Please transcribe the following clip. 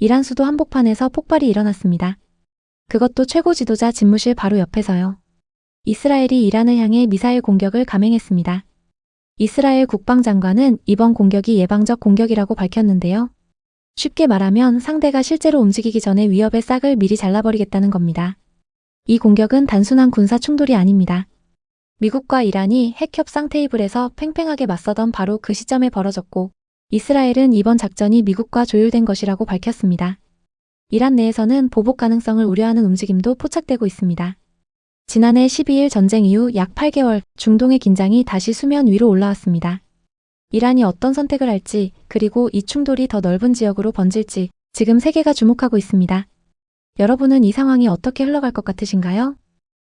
이란 수도 한복판에서 폭발이 일어났습니다. 그것도 최고 지도자 집무실 바로 옆에서요. 이스라엘이 이란을 향해 미사일 공격을 감행했습니다. 이스라엘 국방장관은 이번 공격이 예방적 공격이라고 밝혔는데요. 쉽게 말하면 상대가 실제로 움직이기 전에 위협의 싹을 미리 잘라버리겠다는 겁니다. 이 공격은 단순한 군사 충돌이 아닙니다. 미국과 이란이 핵 협상 테이블에서 팽팽하게 맞서던 바로 그 시점에 벌어졌고, 이스라엘은 이번 작전이 미국과 조율된 것이라고 밝혔습니다. 이란 내에서는 보복 가능성을 우려하는 움직임도 포착되고 있습니다. 지난해 12일 전쟁 이후 약 8개월 중동의 긴장이 다시 수면 위로 올라왔습니다. 이란이 어떤 선택을 할지, 그리고 이 충돌이 더 넓은 지역으로 번질지 지금 세계가 주목하고 있습니다. 여러분은 이 상황이 어떻게 흘러갈 것 같으신가요?